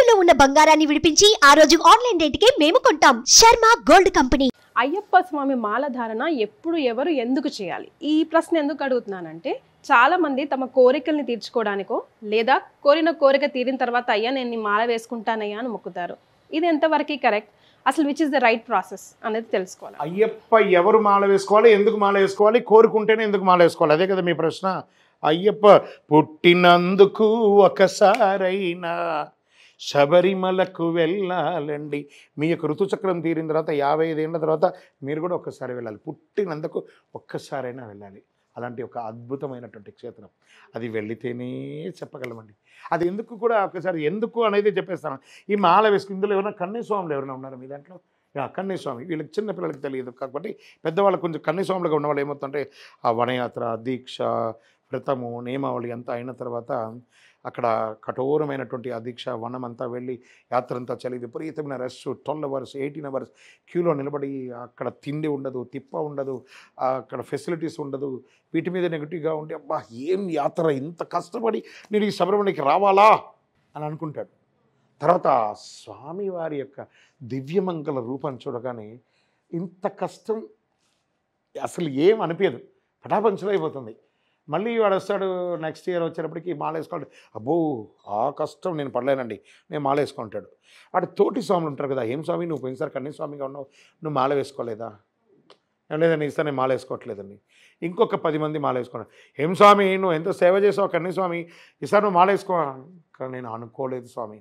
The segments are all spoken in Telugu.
తాకట్టులో ఉన్న బంగారాన్ని విడిపించి ఆ రోజు ఆన్లైన్ రేటుకే మేము కొంటాం. Sharma gold company. అయ్యప్ప స్వామి మాల ధారణ ఎప్పుడు ఎవరు ఎందుకు చేయాలి? ఈ ప్రశ్న ఎందుకు అడుగుతున్నానంటే, చాలా మంది తమ కోరికల్ని తీర్చుకోవడానికో లేదా కోరిన కోరిక తీరిన తర్వాత అయ్యా నేను ఈ మాల వేసుకుంటానయ్యా అని మొక్కుతారు. ఇది ఎంతవరకు కరెక్ట్? అసలు which is the right process అనేది తెలుసుకోవాలి. అయ్యప్ప ఎవరు మాల వేసుకోవాలి, ఎందుకు మాల వేసుకోవాలి, కోరుకుంటేనే ఎందుకు మాల వేసుకోవాలి, అదే కదా మీ ప్రశ్న. అయ్యప్ప పుట్టినందుకు ఒకసారైనా శబరిమలకు వెళ్ళాలండి. మీ యొక్క ఋతుచక్రం తీరిన తర్వాత 55 ఏళ్ళ తర్వాత మీరు కూడా ఒక్కసారి వెళ్ళాలి. పుట్టినందుకు ఒక్కసారైనా వెళ్ళాలి. అలాంటి ఒక అద్భుతమైనటువంటి క్షేత్రం. అది వెళితేనే చెప్పగలమండి. అది ఎందుకు కూడా ఒకసారి ఎందుకు అనేది చెప్పేస్తాను. ఈ మాల వేసుకు ఇందులో ఎవరైనా కన్యస్వాములు ఎవరైనా ఉన్నారా మీ దాంట్లో? కన్యస్వామి వీళ్ళకి చిన్నపిల్లలకి తెలియదు కాబట్టి పెద్దవాళ్ళకి కొంచెం కన్యస్వాములుగా ఉన్నవాళ్ళు ఏమవుతుందంటే ఆ వనయాత్ర, దీక్ష, వ్రతము, నియమావళి అంతా అయిన తర్వాత అక్కడ కఠోరమైనటువంటి ఆ దీక్ష వనం అంతా వెళ్ళి యాత్ర అంతా చలి విపరీతమైన రష్ 12 అవర్స్ 18 అవర్స్ క్యూలో నిలబడి అక్కడ తిండి ఉండదు, తిప్ప ఉండదు, అక్కడ ఫెసిలిటీస్ ఉండదు, వీటి మీద నెగిటివ్గా ఉండి అబ్బా ఏం యాత్ర, ఇంత కష్టపడి నేను ఈ శబరిమలకి రావాలా అని అనుకుంటాడు. తర్వాత స్వామివారి యొక్క దివ్యమంగళ రూపాన్ని చూడగానే ఇంత కష్టం అసలు ఏం అనిపించదు, పటాపంచలు అయిపోతుంది. మళ్ళీ వాడు వస్తాడు నెక్స్ట్ ఇయర్ వచ్చేటప్పటికి మాల వేసుకోండి, అబ్బో ఆ కష్టం నేను పడలేనండి, నేను మాల వేసుకుంటాడు. వాడు తోటి స్వాములు ఉంటారు కదా, ఏం స్వామి నువ్వు పోయినసారి కన్యస్వామిగా ఉన్నావు, నువ్వు మాల వేసుకోలేదా? లేదండి ఈసారి నేను మాల వేసుకోవట్లేదండి. ఇంకొక 10 మంది మాల వేసుకున్నాను. ఏం స్వామి నువ్వు ఎంతో సేవ చేసావు కన్యస్వామి, ఈసారి నువ్వు మాల వేసుకో. నేను అనుకోలేదు స్వామి.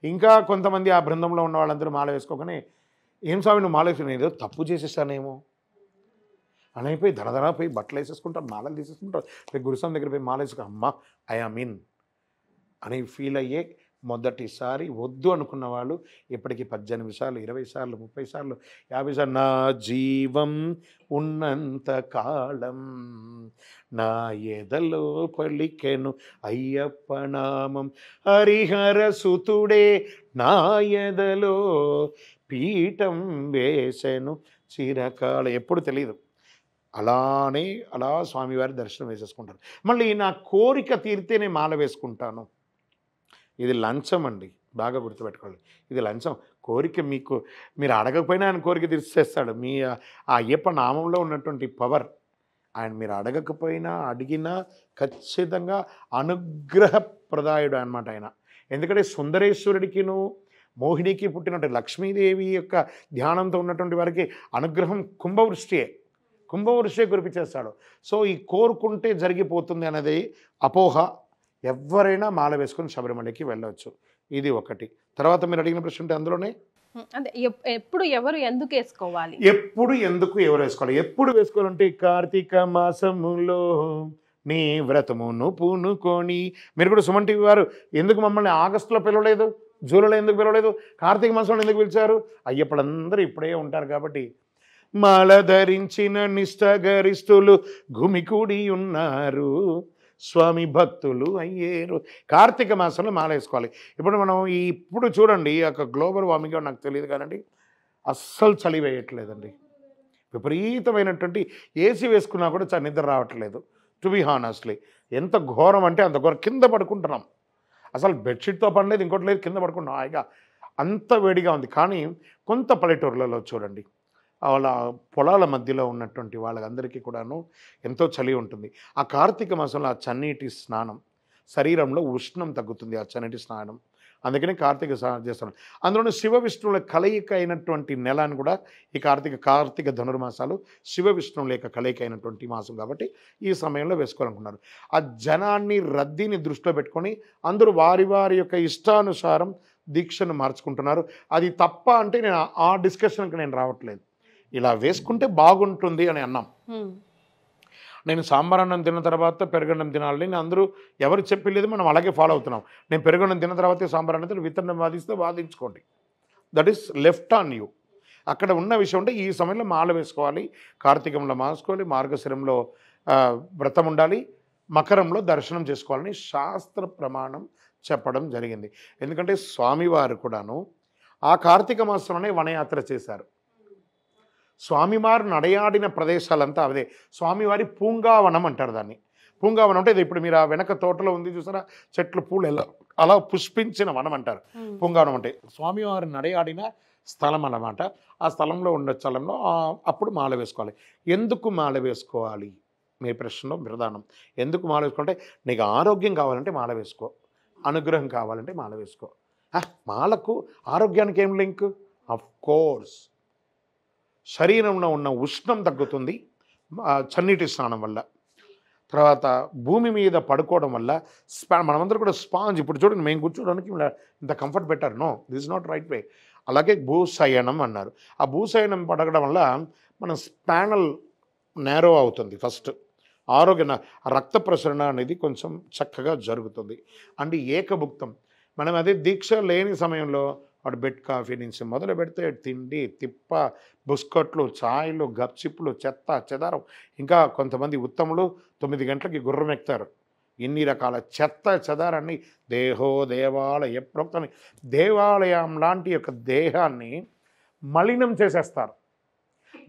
ఇంకా కొంతమంది ఆ బృందంలో ఉన్న వాళ్ళందరూ మాల వేసుకోగానే ఏం స్వామి నువ్వు మాల వేసుకుని ఏదో తప్పు చేసేసానేమో అని అయిపోయి దడదడా పోయి బట్టలు వేసేసుకుంటారు, మాలలు తీసేసుకుంటారు. గురుస్వామి దగ్గర పోయి మాల వేసుకుని అమ్మ ఐ ఆమ్ ఇన్ అని ఫీల్ అయ్యే మొదటిసారి వద్దు అనుకున్న వాళ్ళు ఇప్పటికీ 18 సార్లు 20 సార్లు 30 సార్లు 50 సార్లు నా జీవం ఉన్నంత కాలం నా ఎదలో పలికెను అయ్యప్ప నామం హరిహర సుతుడే నా ఎదలో పీఠం వేసెను చిరకాల ఎప్పుడు తెలియదు. అలా స్వామివారి దర్శనం వేసేసుకుంటారు. మళ్ళీ నా కోరిక తీరితే నేను మాల వేసుకుంటాను. ఇది లంచం అండి, బాగా గుర్తుపెట్టుకోవాలి. ఇది లంచం. కోరిక మీరు అడగకపోయినా ఆయన కోరిక తీర్చేస్తాడు. మీ ఆ అయ్యప్ప నామంలో ఉన్నటువంటి పవర్ ఆయన మీరు అడగకపోయినా అడిగినా ఖచ్చితంగా అనుగ్రహప్రదాయుడు అనమాట ఆయన. ఎందుకంటే సుందరేశ్వరుడికిను మోహినికి పుట్టినట్టు లక్ష్మీదేవి యొక్క ధ్యానంతో ఉన్నటువంటి వారికి అనుగ్రహం కుంభవృష్టియే కురిపించేస్తాడు. సో ఈ కోరుకుంటే జరిగిపోతుంది అనేది అపోహ. ఎవరైనా మాల వేసుకొని శబరిమలకి వెళ్ళవచ్చు. ఇది ఒకటి. తర్వాత మీరు అడిగిన ప్రశ్న ఉంటే అందులోనే అదే ఎప్పుడు ఎవరు ఎందుకు వేసుకోవాలి, ఎవరు వేసుకోవాలి, ఎప్పుడు వేసుకోవాలంటే కార్తీక మాసములో నీ వ్రతమును పూనుకొని. మీరు కూడా సుమన్ టీవీ వారు ఎందుకు మమ్మల్ని ఆగస్టులో పిలవలేదు, జూలైలో ఎందుకు పిలవలేదు, కార్తీక మాసంలో ఎందుకు పిలిచారు? అయ్యప్పలందరూ ఇప్పుడే ఉంటారు కాబట్టి. మాల ధరించిన నిష్టగరిస్తులు గుమికూడి ఉన్నారు, స్వామి భక్తులు అయ్యేరు. కార్తీక మాసంలో మాల వేసుకోవాలి. ఇప్పుడు మనం ఇప్పుడు చూడండి ఒక గ్లోబల్ వార్మింగ్ నాకు తెలియదు కానండి, అస్సలు చలి వేయట్లేదండి. విపరీతమైనటువంటి ఏసీ వేసుకున్నా కూడా నిద్ర రావట్లేదు. టు బి హానెస్ట్లీ ఎంత ఘోరం అంటే అంత ఘోరం. కింద పడుకుంటున్నాం, అసలు బెడ్షీట్తో పడలేదు, ఇంకోటి లేదు, కింద పడుకుంటున్నాం హాయిగా. అంత వేడిగా ఉంది. కానీ కొంత పల్లెటూర్లలో చూడండి వాళ్ళ పొలాల మధ్యలో ఉన్నటువంటి వాళ్ళందరికీ కూడాను ఎంతో చలి ఉంటుంది. ఆ కార్తీక మాసంలో ఆ చన్నీటి స్నానం శరీరంలో ఉష్ణం తగ్గుతుంది, ఆ చన్నీటి స్నానం. అందుకని కార్తీక స్నానం చేస్తున్నాం. అందులోనే శివ విష్ణువుల కలయిక అయినటువంటి నెల అని కూడా ఈ కార్తీక ధనుర్మాసాలు శివ విష్ణువుల యొక్క కలయిక అయినటువంటి మాసం కాబట్టి ఈ సమయంలో వేసుకోవాలనుకున్నారు. ఆ జనాన్ని రద్దీని దృష్టిలో పెట్టుకొని అందరూ వారి వారి యొక్క ఇష్టానుసారం దీక్షను మార్చుకుంటున్నారు. అది తప్ప అంటే నేను ఆ డిస్కషన్కి నేను రావట్లేదు. ఇలా వేసుకుంటే బాగుంటుంది అని అన్నాం. నేను సాంబారన్నం తిన్న తర్వాత పెరుగన్నం తినాలని అందరూ ఎవరు చెప్పలేదు, మనం అలాగే ఫాలో అవుతున్నాం. నేను పెరుగన్నం తిన్న తర్వాతే సాంబారన్నం తిని విత్తనం వాదిస్తే వాదించుకోండి, that is left on you. అక్కడ ఉన్న విషయం అంటే ఈ సమయంలో మాల వేసుకోవాలి, కార్తీకంలో మాసుకోవాలి, మార్గశిరంలో వ్రతం ఉండాలి, మకరంలో దర్శనం చేసుకోవాలని శాస్త్ర ప్రమాణం చెప్పడం జరిగింది. ఎందుకంటే స్వామివారు కూడాను ఆ కార్తీక మాసంలోనే వనయాత్ర చేశారు. స్వామివారు నడయాడిన ప్రదేశాలంతా అదే. స్వామివారి పూంగావనం అంటారు దాన్ని. పూంగావనం అంటే ఇది ఇప్పుడు మీరు ఆ వెనక తోటలో ఉంది చూసారా, చెట్లు పూలు ఎలా అలా పుష్పించిన వనం అంటారు పూంగావనం అంటే. స్వామివారి నడయాడిన స్థలం అన్నమాట. ఆ స్థలంలో ఉన్న స్థలంలో అప్పుడు మాల వేసుకోవాలి. ఎందుకు మాల వేసుకోవాలి మీ ప్రశ్నలో ప్రధానం. ఎందుకు మాల వేసుకోవాలంటే నీకు ఆరోగ్యం కావాలంటే మాల వేసుకో, అనుగ్రహం కావాలంటే మాల వేసుకో. మాలకు ఆరోగ్యానికి ఏం లింక్? అఫ్ కోర్స్ శరీరంలో ఉన్న ఉష్ణం తగ్గుతుంది చన్నీటి స్నానం వల్ల. తర్వాత భూమి మీద పడుకోవడం వల్ల మనమందరూ కూడా స్పాంజ్, ఇప్పుడు చూడండి మేము కూర్చోడానికి ఇంత కంఫర్ట్ పెట్టారు. No, this is not right way. అలాగే భూశయనం అన్నారు. ఆ భూశయనం పడగడం వల్ల మన స్పానల్ నేరో అవుతుంది. ఫస్ట్ ఆరోగ్య రక్త ప్రసరణ అనేది కొంచెం చక్కగా జరుగుతుంది. అంటే ఏకభుక్తం. మనం అదే దీక్ష లేని సమయంలో వాడు బెడ్ కాఫీ నుంచి మొదలు పెడితే తిండి తిప్ప, బిస్కెట్లు, ఛాయ్లు, గప్చిప్పులు, చెత్త చెదారం, ఇంకా కొంతమంది ఉత్తములు 9 గంటలకి గుర్రం ఎక్కుతారు. ఇన్ని రకాల చెత్త చెదారాన్ని దేహో దేవాలయ ప్రోక్తని దేవాలయం లాంటి యొక్క దేహాన్ని మలినం చేసేస్తారు.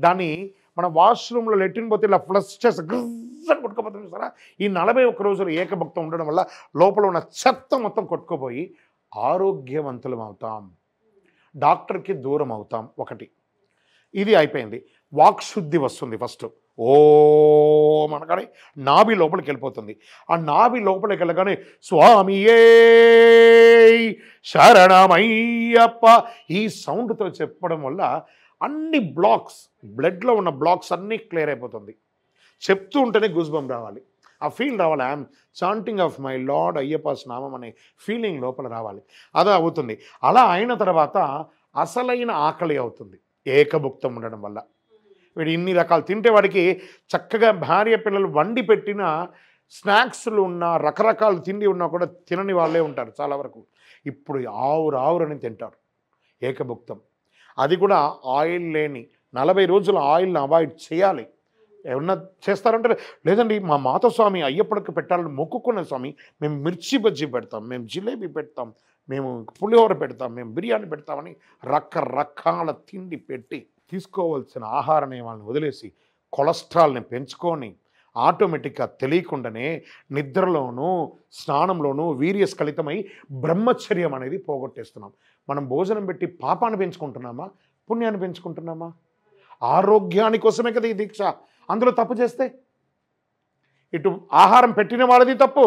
దాన్ని మన వాష్రూమ్లో లెట్రిన్ పోతే ఇలా ఫ్లష్ చేసి గజ్జని కొట్టుకోపోతుంది సరే. ఈ 41 రోజులు ఏకభక్తం ఉండడం వల్ల లోపల ఉన్న చెత్త మొత్తం కొట్టుకుపోయి ఆరోగ్యవంతులం అవుతాం, డాక్టర్కి దూరం అవుతాం. ఒకటి ఇది అయిపోయింది. వాక్శుద్ధి వస్తుంది. ఫస్ట్ ఓం అనగానే నాభి లోపలికి వెళ్ళిపోతుంది. ఆ నాభి లోపలికి వెళ్ళగానే స్వామియే శరణమయ్యప్ప ఈ సౌండ్తో చెప్పడం వల్ల అన్ని బ్లాక్స్, బ్లడ్లో ఉన్న బ్లాక్స్ అన్నీ క్లియర్ అయిపోతుంది. చెప్తూ ఉంటేనే గూస్బంప్ రావాలి, ఆ ఫీల్ రావాలి. I'm chanting of my lord Ayyappa's నామం అనే ఫీలింగ్ లోపల రావాలి. అదే అవుతుంది. అలా అయిన తర్వాత అసలైన ఆకలి అవుతుంది ఏకభుక్తం ఉండడం వల్ల. వీడు ఇన్ని రకాలు తింటే వాడికి చక్కగా భార్య పిల్లలు వండి పెట్టిన స్నాక్స్లు ఉన్న రకరకాల తిండి ఉన్నా కూడా తినని వాళ్ళే ఉంటారు చాలా వరకు. ఇప్పుడు ఆవురని తింటారు ఏకభుక్తం. అది కూడా ఆయిల్ లేని 40 రోజులు ఆయిల్ని అవాయిడ్ చేయాలి. ఏమన్నా చేస్తారంటే లేదండి మా మాతస్వామి అయ్యప్పడికి పెట్టాలని మొక్కుకున్న స్వామి, మేము మిర్చి బజ్జీ పెడతాం, మేము జిలేబీ పెడతాం, మేము పులిహోర పెడతాం, మేము బిర్యానీ పెడతామని రకరకాల తిండి పెట్టి తీసుకోవాల్సిన ఆహార నియమాలను వదిలేసి కొలెస్ట్రాల్ని పెంచుకొని ఆటోమేటిక్గా తెలియకుండానే నిద్రలోనూ స్నానంలోనూ వీర్యస్ఖలితమై బ్రహ్మచర్యం అనేది పోగొట్టేస్తున్నాం. మనం భోజనం పెట్టి పాపాన్ని పెంచుకుంటున్నామా, పుణ్యాన్ని పెంచుకుంటున్నామా? ఆరోగ్యాని కోసమే కదా ఈ దీక్ష. అందులో తప్పు చేస్తే ఇటు ఆహారం పెట్టిన వాళ్ళది తప్పు,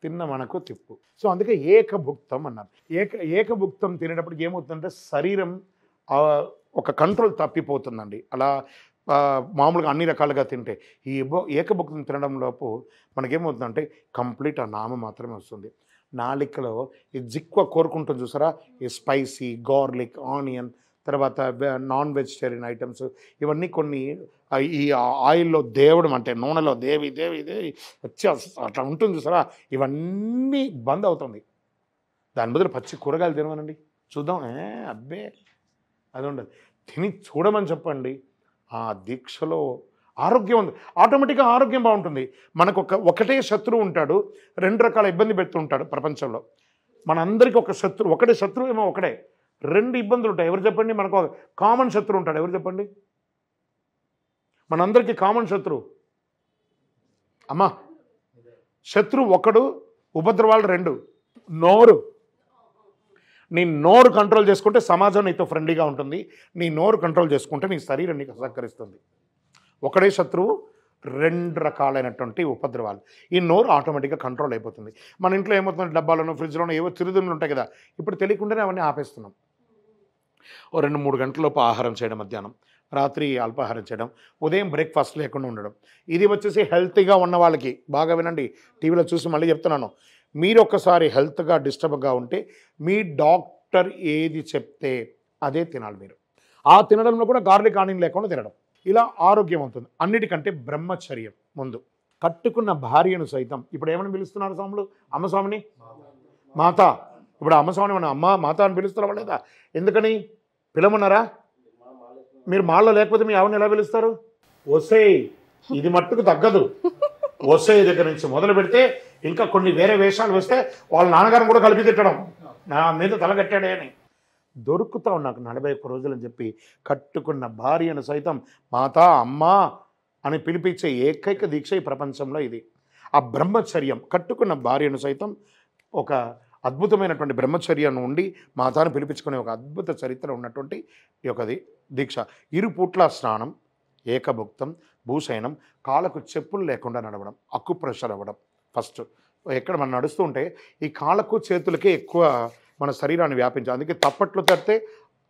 తిన్న మనకు తిప్పు. సో అందుకే ఏకభుక్తం అన్నారు. ఏకభుక్తం తినేటప్పటికి ఏమవుతుందంటే శరీరం ఒక కంట్రోల్ తప్పిపోతుందండి. అలా మామూలుగా అన్ని రకాలుగా తింటే ఈ ఏకభుక్తం తినడంలోపు మనకేమవుతుందంటే కంప్లీట్ ఆ నామం మాత్రమే వస్తుంది. నాలికలో ఈ జిక్వ కోరుకుంటుంది చూసారా, ఈ స్పైసీ, గార్లిక్, ఆనియన్, తర్వాత నాన్ వెజిటేరియన్ ఐటమ్స్, ఇవన్నీ కొన్ని ఈ ఆయిల్లో దేవుడు అంటే నూనెలో దేవి దేవి దేవి వచ్చి అట్లా ఉంటుంది చూసారా, ఇవన్నీ బంద్ అవుతుంది. దాని బదులు పచ్చి కూరగాయలు తినమనండి, చూద్దాం. అబ్బే అది ఉండదు. తిని చూడమని చెప్పండి. ఆ దీక్షలో ఆరోగ్యం ఉంది, ఆటోమేటిక్గా ఆరోగ్యం బాగుంటుంది. మనకు ఒకటే శత్రువు ఉంటాడు, 2 రకాల ఇబ్బంది పెడుతుంటాడు ప్రపంచంలో. మనందరికీ ఒక శత్రువు, ఒకటే శత్రువు ఏమో ఒకటే, 2 ఇబ్బందులు ఉంటాయి. ఎవరు చెప్పండి? మనకు కామన్ శత్రువు ఉంటాడు. ఎవరు చెప్పండి? మనందరికీ కామన్ శత్రువు అమ్మా. శత్రువు ఒకడు, ఉపద్రవాలు 2. నోరు. నీ నోరు కంట్రోల్ చేసుకుంటే సమాజం నీతో ఫ్రెండ్లీగా ఉంటుంది. నీ నోరు కంట్రోల్ చేసుకుంటే నీ శరీరం నీకు సహకరిస్తుంది. ఒకడే శత్రువు, 2 రకాలైనటువంటి ఉపద్రవాలు. ఈ నోరు ఆటోమేటిక్గా కంట్రోల్ అయిపోతుంది. మన ఇంట్లో ఏమవుతుంది, డబ్బాలోనో ఫ్రిడ్జ్లోనో ఏవో చిరుదులు ఉంటాయి కదా, ఇప్పుడు తెలియకుండానే అవన్నీ ఆపేస్తున్నాం. ఓ 2-3 గంటలలోపు ఆహారం చేయడం, మధ్యాహ్నం, రాత్రి అల్పాహారం చేయడం, ఉదయం బ్రేక్ఫాస్ట్ లేకుండా ఉండడం. ఇది వచ్చేసి హెల్తీగా ఉన్న వాళ్ళకి. బాగా వినండి, టీవీలో చూసి మళ్ళీ చెప్తున్నాను. మీరు ఒక్కసారి హెల్త్గా డిస్టర్బ్గా ఉంటే మీ డాక్టర్ ఏది చెప్తే అదే తినాలి మీరు. ఆ తినడంలో కూడా గార్లిక్ ఆనియన్ లేకుండా తినడం. ఇలా ఆరోగ్యం అవుతుంది. అన్నిటికంటే బ్రహ్మచర్యం ముందు. కట్టుకున్న భార్యను సైతం ఇప్పుడు ఏమని పిలుస్తున్నారు స్వాములు? అమ్మస్వామిని మాత. ఇప్పుడు అమ్మస్వామిని మనం అమ్మ మాత అని పిలుస్తున్నావా లేదా? ఎందుకని పిలవన్నారా? మీరు మాల్లో లేకపోతే మీ ఆవిడని ఎలా పిలుస్తారు? ఒసేయ్, ఇది మట్టుకు తగ్గదు. ఒసేయ్ దగ్గర నుంచి మొదలు పెడితే ఇంకా కొన్ని వేరే వేషాలు వస్తే వాళ్ళ నాన్నగారిని కూడా కలిపి తిట్టడం, నా మీద తలగట్టాడే అని. దొరుకుతావు నాకు 41 రోజులు అని చెప్పి కట్టుకున్న భార్యను సైతం మాతా అమ్మా అని పిలిపించే ఏకైక దీక్ష ఈ ప్రపంచంలో ఇది. ఆ బ్రహ్మచర్యం కట్టుకున్న భార్యను సైతం ఒక అద్భుతమైనటువంటి బ్రహ్మచర్యం ఉండి మాతాను పిలిపించుకునే ఒక అద్భుత చరిత్ర ఉన్నటువంటి ఈ యొక్క దీక్ష. ఇరుపూట్ల స్నానం, ఏకభుక్తం, భూశయనం, కాళ్ళకు చెప్పులు లేకుండా నడవడం, అక్కుప్రెషర్ అవ్వడం. ఫస్ట్ ఎక్కడ మనం నడుస్తూ ఉంటే ఈ కాళ్ళకు చేతులకే ఎక్కువ మన శరీరాన్ని వ్యాపించాలి. అందుకే తప్పట్లు తడితే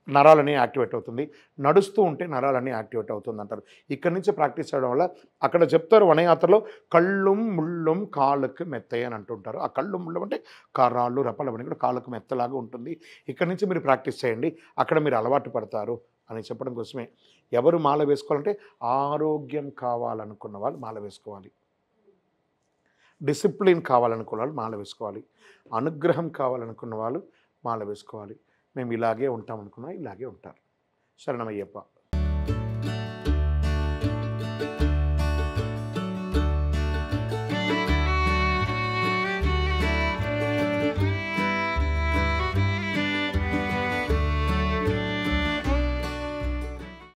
నరాలని యాక్టివేట్ అవుతుంది, నడుస్తూ ఉంటే నరాలని యాక్టివేట్ అవుతుంది అంటారు. ఇక్కడి నుంచి ప్రాక్టీస్ చేయడం వల్ల అక్కడ చెప్తారు వనయాత్రలో కళ్ళుం ముళ్ళుం కాళ్ళకు మెత్తయ్య అని అంటుంటారు. ఆ కళ్ళు ముళ్ళం అంటే కారాళ్ళు రప్పలవని కూడా కాళ్ళకు మెత్తలాగా ఉంటుంది. ఇక్కడి నుంచి మీరు ప్రాక్టీస్ చేయండి, అక్కడ మీరు అలవాటు పడతారు అని చెప్పడం కోసమే. ఎవరు మాల వేసుకోవాలంటే ఆరోగ్యం కావాలనుకున్న వాళ్ళు మాల వేసుకోవాలి, డిసిప్లిన్ కావాలనుకున్న వాళ్ళు మాల వేసుకోవాలి, అనుగ్రహం కావాలనుకున్న వాళ్ళు మాల వేసుకోవాలి. మేము ఇలాగే ఉంటాం అనుకున్నా ఇలాగే ఉంటారు. శరణమయ్యప్ప.